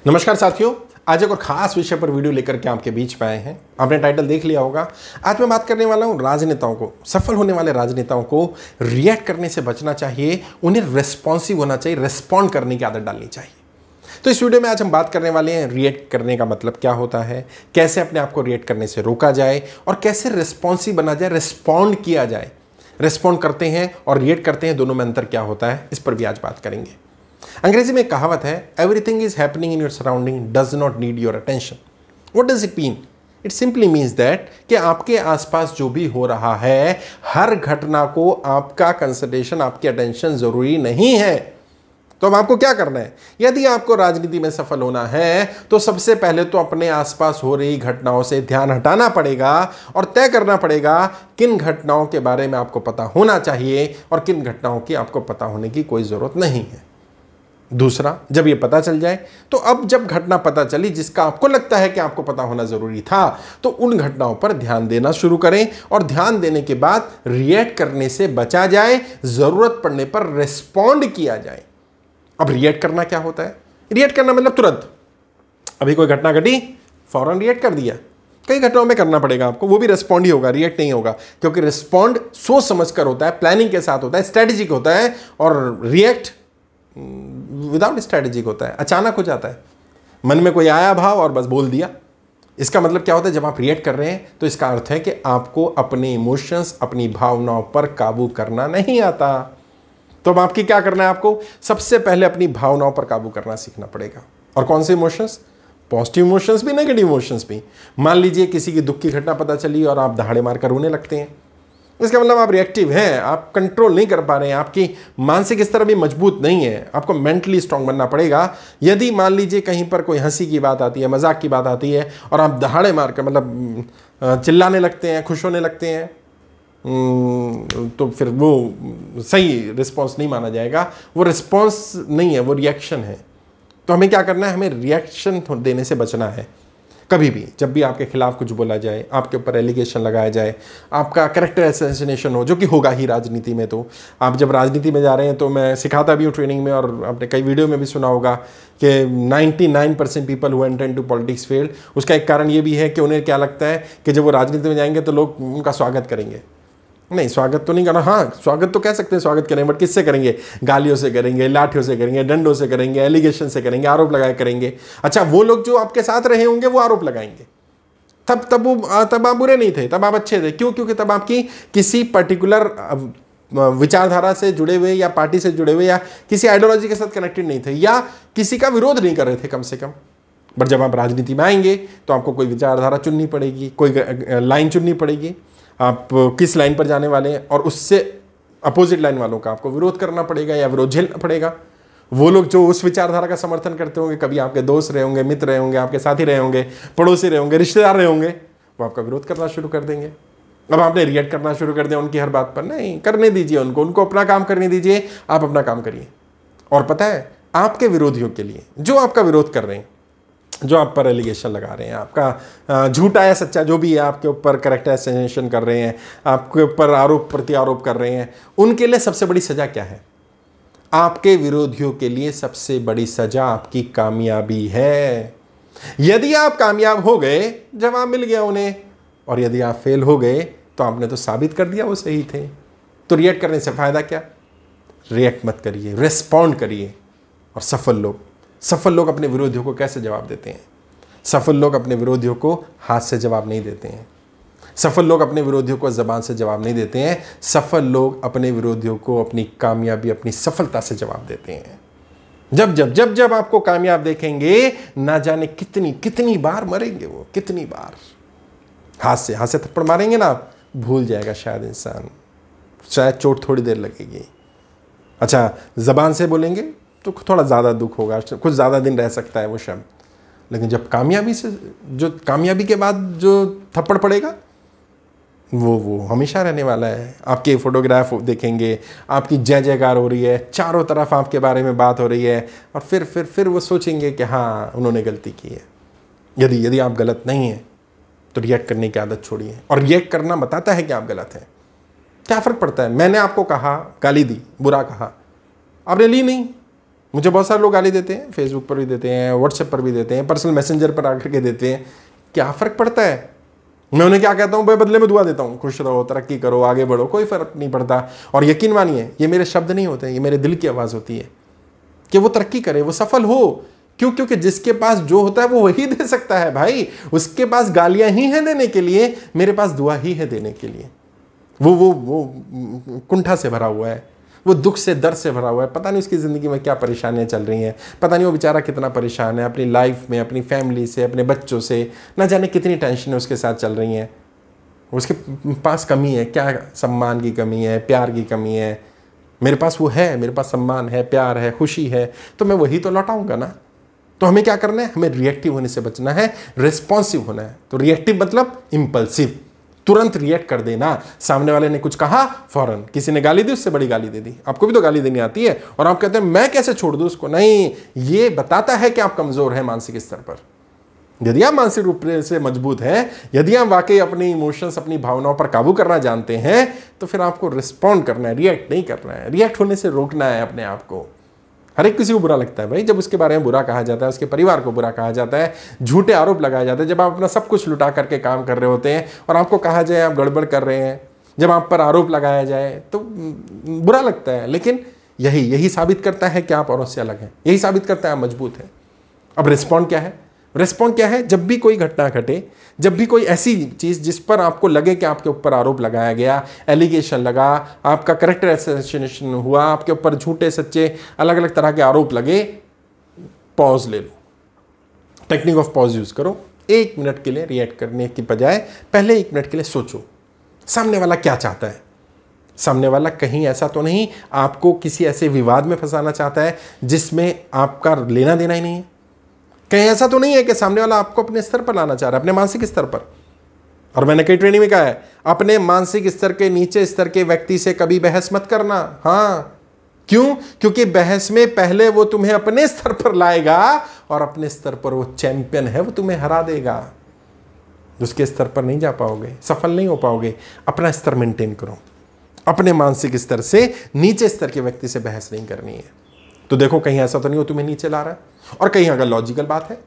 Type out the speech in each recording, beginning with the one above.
नमस्कार साथियों, आज एक और खास विषय पर वीडियो लेकर के आपके बीच में आए हैं। आपने टाइटल देख लिया होगा। आज मैं बात करने वाला हूं राजनेताओं को, सफल होने वाले राजनेताओं को रिएक्ट करने से बचना चाहिए, उन्हें रेस्पॉन्सिव होना चाहिए, रेस्पॉन्ड करने की आदत डालनी चाहिए। तो इस वीडियो में आज हम बात करने वाले हैं रिएक्ट करने का मतलब क्या होता है, कैसे अपने आप को रिएक्ट करने से रोका जाए और कैसे रेस्पॉन्सिव बना जाए, रेस्पॉन्ड किया जाए। रेस्पॉन्ड करते हैं और रिएक्ट करते हैं, दोनों में अंतर क्या होता है, इस पर भी आज बात करेंगे। अंग्रेजी में एक कहावत है, everything is happening in your surrounding does not need your attention. What does it mean? It simply means that कि आपके आसपास जो भी हो रहा है, हर घटना को आपका कंसिडरेशन, आपकी अटेंशन जरूरी नहीं है। तो अब आपको क्या करना है? यदि आपको राजनीति में सफल होना है तो सबसे पहले तो अपने आसपास हो रही घटनाओं से ध्यान हटाना पड़ेगा और तय करना पड़ेगा किन घटनाओं के बारे में आपको पता होना चाहिए और किन घटनाओं की आपको पता होने की कोई जरूरत नहीं है। दूसरा, जब ये पता चल जाए तो अब जब घटना पता चली जिसका आपको लगता है कि आपको पता होना जरूरी था, तो उन घटनाओं पर ध्यान देना शुरू करें और ध्यान देने के बाद रिएक्ट करने से बचा जाए, जरूरत पड़ने पर रिस्पॉन्ड किया जाए। अब रिएक्ट करना क्या होता है? रिएक्ट करना मतलब तुरंत, अभी कोई घटना घटी, फौरन रिएक्ट कर दिया। कई घटनाओं में करना पड़ेगा आपको, वो भी रिस्पॉन्ड ही होगा, रिएक्ट नहीं होगा, क्योंकि रिस्पॉन्ड सोच समझ कर होता है, प्लानिंग के साथ होता है, स्ट्रेटेजिक होता है, और रिएक्ट विदाउट स्ट्रेटेजिक होता है, अचानक हो जाता है। मन में कोई आया भाव और बस बोल दिया। इसका मतलब क्या होता है? जब आप रिएक्ट कर रहे हैं तो इसका अर्थ है कि आपको अपने इमोशंस, अपनी भावनाओं पर काबू करना नहीं आता। तो अब आपकी क्या करना है? आपको सबसे पहले अपनी भावनाओं पर काबू करना सीखना पड़ेगा। और कौन से इमोशंस? पॉजिटिव इमोशंस भी, नेगेटिव इमोशंस भी। मान लीजिए किसी की दुख की घटना पता चली और आप दहाड़े मारकर रोने लगते हैं, इसका मतलब आप रिएक्टिव हैं, आप कंट्रोल नहीं कर पा रहे हैं, आपकी मानसिक स्तर भी मजबूत नहीं है। आपको मेंटली स्ट्रांग बनना पड़ेगा। यदि मान लीजिए कहीं पर कोई हंसी की बात आती है, मजाक की बात आती है और आप दहाड़े मारकर मतलब चिल्लाने लगते हैं, खुश होने लगते हैं, तो फिर वो सही रिस्पॉन्स नहीं माना जाएगा। वो रिस्पॉन्स नहीं है, वो रिएक्शन है। तो हमें क्या करना है? हमें रिएक्शन देने से बचना है। कभी भी जब भी आपके खिलाफ कुछ बोला जाए, आपके ऊपर एलिगेशन लगाया जाए, आपका कैरेक्टर असैसिनेशन हो, जो कि होगा ही राजनीति में। तो आप जब राजनीति में जा रहे हैं, तो मैं सिखाता भी हूँ ट्रेनिंग में, और आपने कई वीडियो में भी सुना होगा कि 99% people who enter into politics failed. उसका एक कारण ये भी है कि उन्हें क्या लगता है कि जब वो राजनीति में जाएंगे तो लोग उनका स्वागत करेंगे। नहीं, स्वागत तो नहीं करना। हाँ, स्वागत तो कह सकते हैं, स्वागत करें, बट किससे करेंगे? गालियों से करेंगे, लाठियों से करेंगे, डंडों से करेंगे, एलिगेशन से करेंगे, आरोप लगाए करेंगे। अच्छा, वो लोग जो आपके साथ रहे होंगे वो आरोप लगाएंगे। तब आप बुरे नहीं थे, तब आप अच्छे थे। क्यों? क्योंकि तब आपकी किसी पर्टिकुलर विचारधारा से जुड़े हुए या पार्टी से जुड़े हुए या किसी आइडियोलॉजी के साथ कनेक्टेड नहीं थे, या किसी का विरोध नहीं कर रहे थे कम से कम। बट जब आप राजनीति में आएंगे तो आपको कोई विचारधारा चुननी पड़ेगी, कोई लाइन चुननी पड़ेगी, आप किस लाइन पर जाने वाले हैं, और उससे अपोजिट लाइन वालों का आपको विरोध करना पड़ेगा या विरोध झेलना पड़ेगा। वो लोग जो उस विचारधारा का समर्थन करते होंगे, कभी आपके दोस्त रहे होंगे, मित्र रहे होंगे, आपके साथी रहे होंगे, पड़ोसी रहे होंगे, रिश्तेदार रहे होंगे, वो आपका विरोध करना शुरू कर देंगे। अब आपने रिएक्ट करना शुरू कर दिया उनकी हर बात पर। नहीं, करने दीजिए उनको अपना काम करने दीजिए, आप अपना काम करिए। और पता है, आपके विरोधियों के लिए, जो आपका विरोध कर रहे हैं, जो आप पर एलिगेशन लगा रहे हैं, आपका झूठा या सच्चा जो भी है, आपके ऊपर कैरेक्टर असैसिनेशन कर रहे हैं, आपके ऊपर आरोप प्रत्यारोप कर रहे हैं, उनके लिए सबसे बड़ी सजा क्या है? आपके विरोधियों के लिए सबसे बड़ी सजा आपकी कामयाबी है। यदि आप कामयाब हो गए, जवाब मिल गया उन्हें, और यदि आप फेल हो गए तो आपने तो साबित कर दिया वो सही थे। तो रिएक्ट करने से फायदा क्या? रिएक्ट मत करिए, रेस्पॉन्ड करिए। और सफल लोग अपने विरोधियों को कैसे जवाब देते हैं? सफल लोग अपने विरोधियों को हाथ से जवाब नहीं देते हैं। सफल लोग अपने विरोधियों को ज़बान से जवाब नहीं देते हैं। सफल लोग अपने विरोधियों को अपनी कामयाबी, अपनी सफलता से जवाब देते हैं। जब आपको कामयाब देखेंगे, ना जाने कितनी कितनी बार मरेंगे वो, कितनी बार हाथ से थप्पड़ मारेंगे ना, भूल जाएगा शायद इंसान, शायद चोट थोड़ी देर लगेगी। अच्छा, ज़बान से बोलेंगे तो थोड़ा ज़्यादा दुख होगा, कुछ ज़्यादा दिन रह सकता है वो शब्द, लेकिन जब कामयाबी के बाद जो थप्पड़ पड़ेगा वो हमेशा रहने वाला है। आपके फोटोग्राफ देखेंगे, आपकी जय जयकार हो रही है, चारों तरफ आपके बारे में बात हो रही है, और फिर वो सोचेंगे कि हाँ, उन्होंने गलती की है। यदि आप गलत नहीं हैं तो रिएक्ट करने की आदत छोड़िए। और रिएक्ट करना बताता है कि आप गलत हैं। क्या फ़र्क पड़ता है? मैंने आपको कहा, गाली दी, बुरा कहा, आपने ली नहीं, मुझे बहुत सारे लोग गाली देते हैं, फेसबुक पर भी देते हैं, व्हाट्सएप पर भी देते हैं, पर्सनल मैसेंजर पर आकर के देते हैं। क्या फ़र्क पड़ता है? मैं उन्हें क्या कहता हूँ, भाई बदले में दुआ देता हूँ, खुश रहो, तरक्की करो, आगे बढ़ो, कोई फ़र्क नहीं पड़ता। और यकीन मानिए, ये मेरे शब्द नहीं होते, ये मेरे दिल की आवाज़ होती है कि वो तरक्की करे, वो सफल हो। क्यों? क्योंकि जिसके पास जो होता है वो वही दे सकता है भाई। उसके पास गालियाँ ही हैं देने के लिए, मेरे पास दुआ ही है देने के लिए। वो कुंठा से भरा हुआ है, वो दुख से, दर्द से भरा हुआ है। पता नहीं उसकी ज़िंदगी में क्या परेशानियां चल रही हैं, पता नहीं वो बेचारा कितना परेशान है अपनी लाइफ में, अपनी फैमिली से, अपने बच्चों से, ना जाने कितनी टेंशन उसके साथ चल रही हैं। उसके पास कमी है, क्या सम्मान की कमी है, प्यार की कमी है। मेरे पास वो है, मेरे पास सम्मान है, प्यार है, खुशी है, तो मैं वही तो लौटाऊंगा ना। तो हमें क्या करना है? हमें रिएक्टिव होने से बचना है, रिस्पॉन्सिव होना है। तो रिएक्टिव मतलब इम्पल्सिव, तुरंत रिएक्ट कर देना। सामने वाले ने कुछ कहा, फौरन, किसी ने गाली दी, उससे बड़ी गाली दे दी। आपको भी तो गाली देनी आती है, और आप कहते हैं मैं कैसे छोड़ दूं उसको। नहीं, ये बताता है कि आप कमजोर हैं मानसिक स्तर पर। यदि आप मानसिक रूप से मजबूत हैं, यदि आप वाकई अपने इमोशंस, अपनी भावनाओं पर काबू करना जानते हैं, तो फिर आपको रिस्पॉन्ड करना है, रिएक्ट नहीं करना है। रिएक्ट होने से रोकना है अपने आप को। हर एक किसी को बुरा लगता है भाई जब उसके बारे में बुरा कहा जाता है, उसके परिवार को बुरा कहा जाता है, झूठे आरोप लगाए जाते हैं। जब आप अपना सब कुछ लुटा करके काम कर रहे होते हैं और आपको कहा जाए आप गड़बड़ कर रहे हैं, जब आप पर आरोप लगाया जाए तो बुरा लगता है। लेकिन यही साबित करता है कि आप औरों से अलग हैं, यही साबित करता है आप मजबूत हैं। अब रिस्पॉन्ड क्या है? रिस्पॉन्ड क्या है? जब भी कोई घटना घटे, जब भी कोई ऐसी चीज़ जिस पर आपको लगे कि आपके ऊपर आरोप लगाया गया, एलिगेशन लगा, आपका कैरेक्टर असैसिनेशन हुआ, आपके ऊपर झूठे सच्चे अलग अलग तरह के आरोप लगे, पॉज ले लो। टेक्निक ऑफ पॉज यूज़ करो। 1 मिनट के लिए रिएक्ट करने की बजाय पहले 1 मिनट के लिए सोचो, सामने वाला क्या चाहता है। सामने वाला कहीं ऐसा तो नहीं आपको किसी ऐसे विवाद में फंसाना चाहता है जिसमें आपका लेना देना ही नहीं है। कहीं ऐसा तो नहीं है कि सामने वाला आपको अपने स्तर पर लाना चाह रहा है, अपने मानसिक स्तर पर। और मैंने कई ट्रेनिंग में कहा है, अपने मानसिक स्तर के नीचे स्तर के व्यक्ति से कभी बहस मत करना। हाँ, क्यों? क्योंकि बहस में पहले वो तुम्हें अपने स्तर पर लाएगा और अपने स्तर पर वो चैंपियन है, वो तुम्हें हरा देगा। उसके स्तर पर नहीं जा पाओगे, सफल नहीं हो पाओगे। अपना स्तर मेंटेन करो, अपने मानसिक स्तर से नीचे स्तर के व्यक्ति से बहस नहीं करनी है। तो देखो कहीं ऐसा तो नहीं हो तुम्हें नीचे ला रहा है। और कहीं अगर लॉजिकल बात है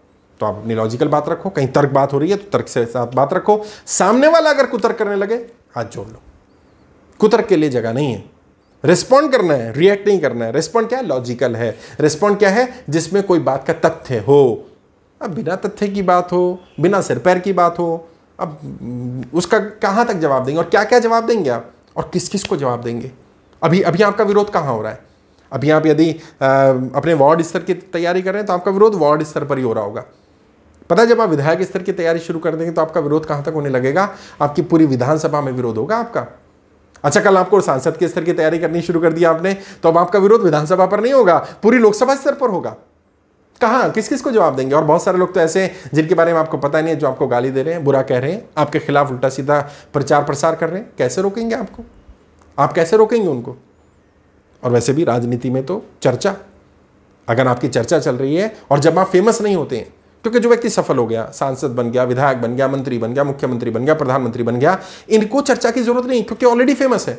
तो आप अपनी लॉजिकल बात रखो, कहीं तर्क बात हो रही है तो तर्क से साथ बात रखो। सामने वाला अगर कुतर्क करने लगे, हाथ जोड़ लो। कुतर्क के लिए जगह नहीं है, रिस्पॉन्ड करना है, रिएक्ट नहीं करना है। रिस्पॉन्ड क्या है? लॉजिकल है। रिस्पॉन्ड क्या है? जिसमें कोई बात का तथ्य हो। अब बिना तथ्य की बात हो, बिना सिर पैर की बात हो, अब उसका कहाँ तक जवाब देंगे और क्या क्या जवाब देंगे आप, और किस किस को जवाब देंगे? अभी आपका विरोध कहाँ हो रहा है? अभी आप यदि अपने वार्ड स्तर की तैयारी कर रहे हैं तो आपका विरोध वार्ड स्तर पर ही हो रहा होगा। पता है, जब आप विधायक स्तर की तैयारी शुरू कर देंगे तो आपका विरोध कहाँ तक होने लगेगा? आपकी पूरी विधानसभा में विरोध होगा आपका। अच्छा, कल आपको सांसद के स्तर की तैयारी करनी शुरू कर दी आपने, तो अब आपका विरोध विधानसभा पर नहीं होगा, पूरी लोकसभा स्तर पर होगा। कहाँ किस किस को जवाब देंगे? और बहुत सारे लोग तो ऐसे हैं जिनके बारे में आपको पता नहीं है, जो आपको गाली दे रहे हैं, बुरा कह रहे हैं, आपके खिलाफ उल्टा सीधा प्रचार प्रसार कर रहे हैं। कैसे रोकेंगे आपको? आप कैसे रोकेंगे उनको? और वैसे भी राजनीति में तो चर्चा, अगर आपकी चर्चा चल रही है और जब आप फेमस नहीं होते हैं, क्योंकि जो व्यक्ति सफल हो गया, सांसद बन गया, विधायक बन गया, मंत्री बन गया, मुख्यमंत्री बन गया, प्रधानमंत्री बन गया, इनको चर्चा की जरूरत नहीं, क्योंकि ऑलरेडी फेमस है।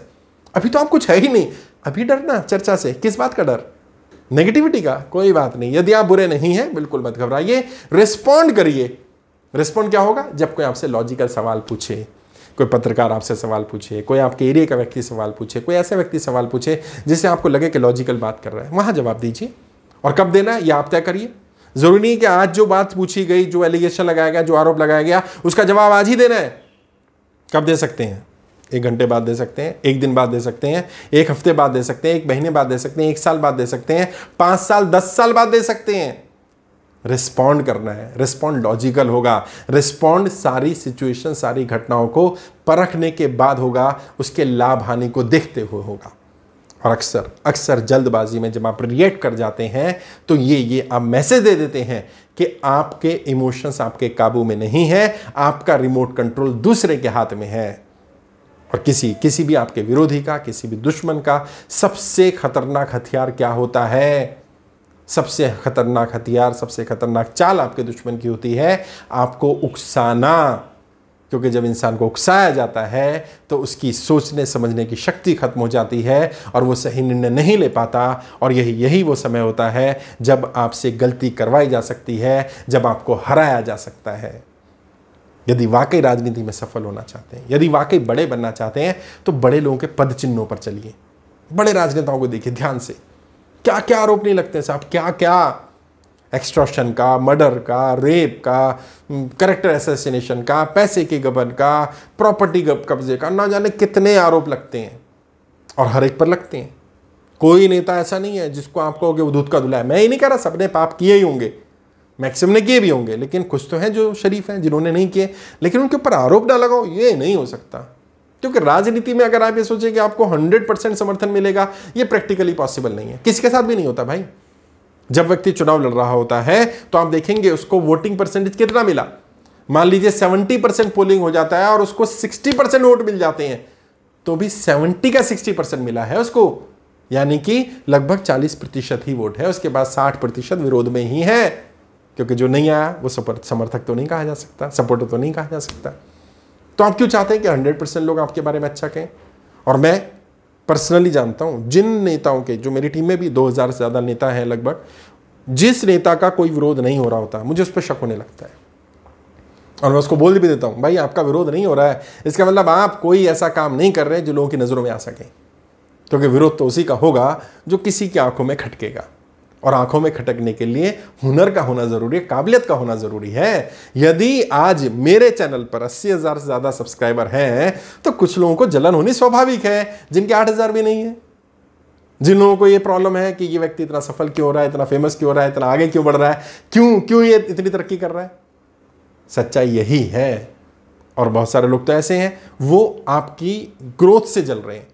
अभी तो आप कुछ है ही नहीं, अभी डरना चर्चा से। किस बात का डर? नेगेटिविटी का? कोई बात नहीं। यदि आप बुरे नहीं हैं, बिल्कुल मत घबराइए, रिस्पॉन्ड करिए। रिस्पॉन्ड क्या होगा? जब कोई आपसे लॉजिकल सवाल पूछे, कोई पत्रकार आपसे सवाल पूछे, कोई आपके एरिया का व्यक्ति सवाल पूछे, कोई ऐसा व्यक्ति सवाल पूछे जिससे आपको लगे कि लॉजिकल बात कर रहा है, वहां जवाब दीजिए। और कब देना है, यह आप तय करिए। जरूरी नहीं कि आज जो बात पूछी गई, जो एलिगेशन लगाया गया, जो आरोप लगाया गया, उसका जवाब आज ही देना है। कब दे सकते हैं? 1 घंटे बाद दे सकते हैं, 1 दिन बाद दे सकते हैं, 1 हफ्ते बाद दे सकते हैं, 1 महीने बाद दे सकते हैं, 1 साल बाद दे सकते हैं, 5 साल 10 साल बाद दे सकते हैं। रिस्पॉन्ड करना है। रिस्पॉन्ड लॉजिकल होगा। रिस्पॉन्ड सारी सिचुएशन, सारी घटनाओं को परखने के बाद होगा, उसके लाभ हानि को देखते हुए होगा। और अक्सर जल्दबाजी में जब आप रिएक्ट कर जाते हैं तो ये आप मैसेज दे देते हैं कि आपके इमोशंस आपके काबू में नहीं है, आपका रिमोट कंट्रोल दूसरे के हाथ में है। और किसी भी आपके विरोधी का, किसी भी दुश्मन का सबसे खतरनाक हथियार क्या होता है? सबसे खतरनाक हथियार, सबसे खतरनाक चाल आपके दुश्मन की होती है आपको उकसाना। क्योंकि जब इंसान को उकसाया जाता है तो उसकी सोचने समझने की शक्ति खत्म हो जाती है और वो सही निर्णय नहीं ले पाता। और यही वो समय होता है जब आपसे गलती करवाई जा सकती है, जब आपको हराया जा सकता है। यदि वाकई राजनीति में सफल होना चाहते हैं, यदि वाकई बड़े बनना चाहते हैं, तो बड़े लोगों के पद चिन्हों पर चलिए। बड़े राजनेताओं को देखिए ध्यान से, क्या क्या आरोप नहीं लगते साहब, क्या क्या एक्सटॉर्शन का, मर्डर का, रेप का, कैरेक्टर असैसिनेशन का, पैसे के गबन का, प्रॉपर्टी कब्जे का, ना जाने कितने आरोप लगते हैं और हर एक पर लगते हैं। कोई नेता ऐसा नहीं है जिसको आप कहोगे वो दूध का धुला है। मैं ये नहीं कह रहा सबने पाप किए ही होंगे, मैक्सिमम ने किए भी होंगे, लेकिन कुछ तो हैं जो शरीफ हैं जिन्होंने नहीं किए, लेकिन उनके ऊपर आरोप ना लगाओ, ये नहीं हो सकता। क्योंकि राजनीति में अगर आप ये सोचें कि आपको 100% समर्थन मिलेगा, ये प्रैक्टिकली पॉसिबल नहीं है, किसी के साथ भी नहीं होता भाई। जब व्यक्ति चुनाव लड़ रहा होता है तो आप देखेंगे उसको वोटिंग परसेंटेज कितना मिला। मान लीजिए 70% पोलिंग हो जाता है और उसको 60% वोट मिल जाते हैं, तो भी 70 का 60% मिला है उसको, यानी कि लगभग 40% ही वोट है, उसके बाद 60% विरोध में ही है। क्योंकि जो नहीं आया वो समर्थक तो नहीं कहा जा सकता, सपोर्टर तो नहीं कहा जा सकता। तो आप क्यों चाहते हैं कि 100% लोग आपके बारे में अच्छा कहें? और मैं पर्सनली जानता हूं जिन नेताओं के, जो मेरी टीम में भी 2000 से ज़्यादा नेता हैं लगभग, जिस नेता का कोई विरोध नहीं हो रहा होता मुझे उस पर शक होने लगता है। और मैं उसको बोल भी देता हूं, भाई आपका विरोध नहीं हो रहा है, इसका मतलब आप कोई ऐसा काम नहीं कर रहे जो लोगों की नज़रों में आ सके। क्योंकि विरोध तो उसी का होगा जो किसी की आंखों में खटकेगा, और आंखों में खटकने के लिए हुनर का होना जरूरी है, काबिलियत का होना जरूरी है। यदि आज मेरे चैनल पर 80,000 से ज्यादा सब्सक्राइबर हैं तो कुछ लोगों को जलन होनी स्वाभाविक है, जिनके 8,000 भी नहीं है। जिन लोगों को ये प्रॉब्लम है कि ये व्यक्ति इतना सफल क्यों हो रहा है, इतना फेमस क्यों हो रहा है, इतना आगे क्यों बढ़ रहा है, क्यों ये इतनी तरक्की कर रहा है। सच्चाई यही है। और बहुत सारे लोग तो ऐसे हैं वो आपकी ग्रोथ से जल रहे हैं,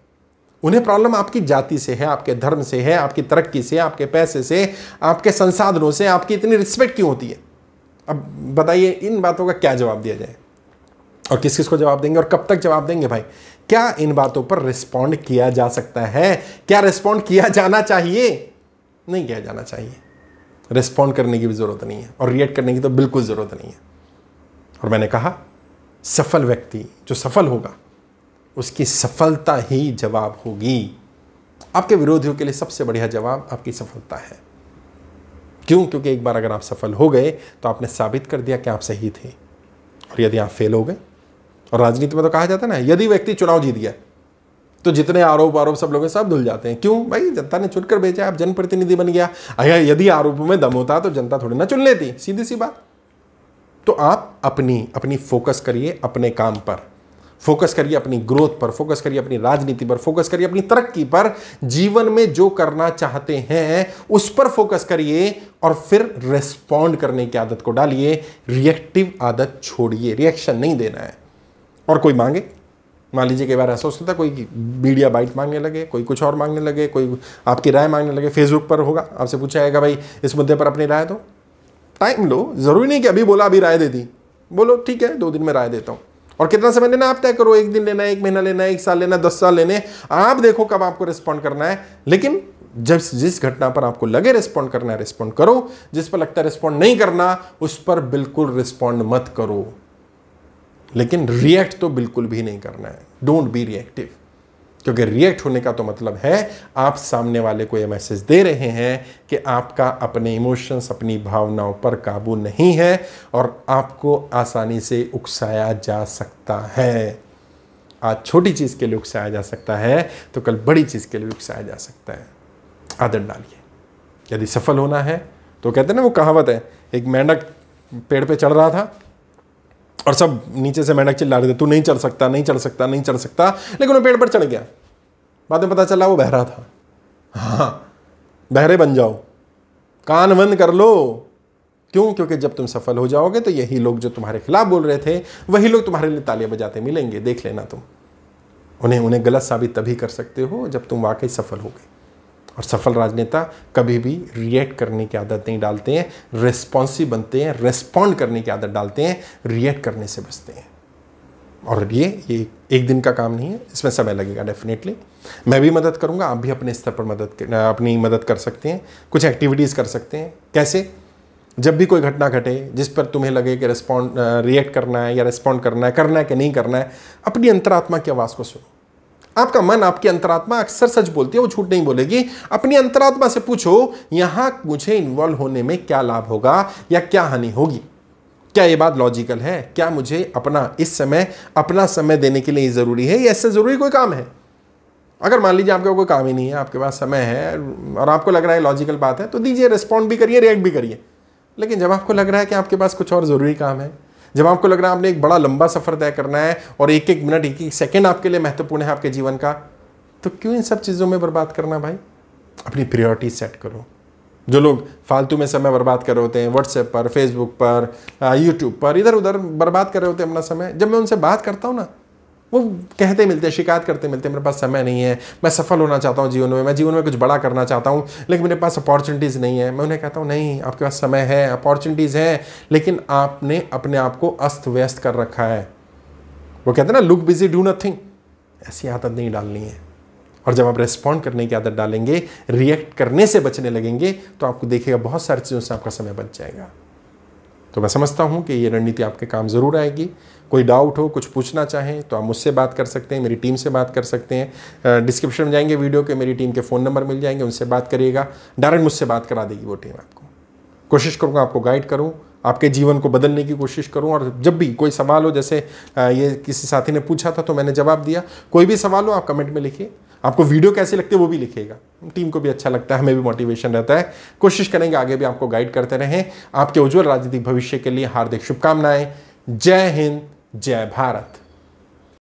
उन्हें प्रॉब्लम आपकी जाति से है, आपके धर्म से है, आपकी तरक्की से, आपके पैसे से, आपके संसाधनों से, आपकी इतनी रिस्पेक्ट क्यों होती है। अब बताइए इन बातों का क्या जवाब दिया जाए, और किस किस को जवाब देंगे और कब तक जवाब देंगे भाई। क्या इन बातों पर रिस्पॉन्ड किया जा सकता है? क्या रिस्पॉन्ड किया जाना चाहिए? नहीं किया जाना चाहिए। रिस्पॉन्ड करने की भी जरूरत नहीं है और रिएक्ट करने की तो बिल्कुल जरूरत नहीं है। और मैंने कहा सफल व्यक्ति जो सफल होगा उसकी सफलता ही जवाब होगी। आपके विरोधियों के लिए सबसे बढ़िया जवाब आपकी सफलता है। क्यों? क्योंकि एक बार अगर आप सफल हो गए तो आपने साबित कर दिया कि आप सही थे। और यदि आप फेल हो गए, और राजनीति में तो कहा जाता है ना, यदि व्यक्ति चुनाव जीत गया तो जितने आरोप सब लोग सब धुल जाते हैं। क्यों भाई? जनता ने चुनकर भेजा, आप जनप्रतिनिधि बन गया। अगर यदि आरोपों में दम होता तो जनता थोड़ी ना चुन लेती, सीधी सी बात। तो आप अपनी फोकस करिए अपने काम पर, फोकस करिए अपनी ग्रोथ पर, फोकस करिए अपनी राजनीति पर, फोकस करिए अपनी तरक्की पर। जीवन में जो करना चाहते हैं उस पर फोकस करिए और फिर रिस्पॉन्ड करने की आदत को डालिए। रिएक्टिव आदत छोड़िए, रिएक्शन नहीं देना है। और कोई मांगे, मान लीजिए कई बार ऐसा हो सकता है कोई मीडिया बाइट मांगने लगे, कोई कुछ और मांगने लगे, कोई आपकी राय मांगने लगे। फेसबुक पर होगा, आपसे पूछा जाएगा भाई इस मुद्दे पर अपनी राय दो। टाइम लो, जरूरी नहीं कि अभी बोला अभी राय दे दी। बोलो ठीक है 2 दिन में राय देता हूं। और कितना समय लेना आप तय करो, 1 दिन लेना है, 1 महीना लेना है, 1 साल लेना है, 10 साल लेने, आप देखो कब आपको रिस्पॉन्ड करना है। लेकिन जब जिस घटना पर आपको लगे रिस्पॉन्ड करना है रिस्पॉन्ड करो, जिस पर लगता है रिस्पॉन्ड नहीं करना उस पर बिल्कुल रिस्पॉन्ड मत करो। लेकिन रिएक्ट तो बिल्कुल भी नहीं करना है। डोंट बी रिएक्टिव, क्योंकि रिएक्ट होने का तो मतलब है आप सामने वाले को यह मैसेज दे रहे हैं कि आपका अपने इमोशंस, अपनी भावनाओं पर काबू नहीं है और आपको आसानी से उकसाया जा सकता है। आज छोटी चीज़ के लिए उकसाया जा सकता है तो कल बड़ी चीज़ के लिए उकसाया जा सकता है। आदत डालिए। यदि सफल होना है तो कहते हैं ना, वो कहावत है, एक मेंढक पेड़ पे चढ़ रहा था और सब नीचे से मेंढक चिल्ला रहे थे, तू नहीं चढ़ सकता, नहीं चढ़ सकता, नहीं चढ़ सकता। लेकिन वो पेड़ पर चढ़ गया। बाद में पता चला वो बहरा था। हाँ, बहरे बन जाओ, कान बंद कर लो। क्यों? क्योंकि जब तुम सफल हो जाओगे तो यही लोग जो तुम्हारे खिलाफ बोल रहे थे वही लोग तुम्हारे लिए तालियां बजाते मिलेंगे। देख लेना तुम उन्हें गलत साबित तभी कर सकते हो जब तुम वाकई सफल हो गए। और सफल राजनेता कभी भी रिएक्ट करने की आदत नहीं डालते हैं, रिस्पॉन्सिव बनते हैं, रिस्पॉन्ड करने की आदत डालते हैं, रिएक्ट करने से बचते हैं। और ये एक दिन का काम नहीं है, इसमें समय लगेगा डेफिनेटली। मैं भी मदद करूंगा, आप भी अपने स्तर पर अपनी मदद कर सकते हैं। कुछ एक्टिविटीज़ कर सकते हैं। कैसे? जब भी कोई घटना घटे जिस पर तुम्हें लगे कि रिएक्ट करना है या रिस्पॉन्ड करना है कि नहीं करना है, अपनी अंतरात्मा की आवाज़ को सुनो। आपका मन, आपकी अंतरात्मा अक्सर सच बोलती है, वो झूठ नहीं बोलेगी। अपनी अंतरात्मा से पूछो, यहां मुझे इन्वॉल्व होने में क्या लाभ होगा या क्या हानि होगी, क्या ये बात लॉजिकल है, क्या मुझे अपना समय देने के लिए ज़रूरी है या इससे ज़रूरी कोई काम है। अगर मान लीजिए आपके कोई काम ही नहीं है, आपके पास समय है और आपको लग रहा है लॉजिकल बात है, तो दीजिए, रिस्पॉन्ड भी करिए, रिएक्ट भी करिए। लेकिन जब आपको लग रहा है कि आपके पास कुछ और ज़रूरी काम है, जब आपको लग रहा है आपने एक बड़ा लंबा सफ़र तय करना है और एक एक मिनट, एक एक सेकंड आपके लिए महत्वपूर्ण है आपके जीवन का, तो क्यों इन सब चीज़ों में बर्बाद करना भाई। अपनी प्रायोरिटी सेट करो। जो लोग फालतू में समय बर्बाद कर रहे होते हैं व्हाट्सएप पर, फेसबुक पर, यूट्यूब पर, इधर उधर बर्बाद कर रहे होते हैं अपना समय, जब मैं उनसे बात करता हूँ ना, वो कहते मिलते हैं, शिकायत करते मिलते हैं, मेरे पास समय नहीं है, मैं सफल होना चाहता हूँ जीवन में, मैं जीवन में कुछ बड़ा करना चाहता हूँ, लेकिन मेरे पास अपॉर्चुनिटीज़ नहीं है। मैं उन्हें कहता हूँ, नहीं, आपके पास समय है, अपॉर्चुनिटीज़ हैं, लेकिन आपने अपने आप को अस्त व्यस्त कर रखा है। वो कहते हैं ना, लुक बिजी डू नथिंग। ऐसी आदत नहीं डालनी है। और जब आप रेस्पॉन्ड करने की आदत डालेंगे, रिएक्ट करने से बचने लगेंगे, तो आपको देखिएगा बहुत सारी चीज़ों से आपका समय बच जाएगा। तो मैं समझता हूँ कि ये रणनीति आपके काम ज़रूर आएगी। कोई डाउट हो, कुछ पूछना चाहें तो आप मुझसे बात कर सकते हैं, मेरी टीम से बात कर सकते हैं। डिस्क्रिप्शन में जाएंगे वीडियो के, मेरी टीम के फ़ोन नंबर मिल जाएंगे, उनसे बात करिएगा, डायरेक्ट मुझसे बात करा देगी वो टीम आपको। कोशिश करूँगा आपको गाइड करूँ, आपके जीवन को बदलने की कोशिश करूँ। और जब भी कोई सवाल हो, जैसे ये किसी साथी ने पूछा था तो मैंने जवाब दिया, कोई भी सवाल हो आप कमेंट में लिखिए। आपको वीडियो कैसी लगती है वो भी लिखिएगा, टीम को भी अच्छा लगता है, हमें भी मोटिवेशन रहता है। कोशिश करेंगे आगे भी आपको गाइड करते रहें। आपके उज्जवल राजनीतिक भविष्य के लिए हार्दिक शुभकामनाएं। जय हिंद, जय भारत।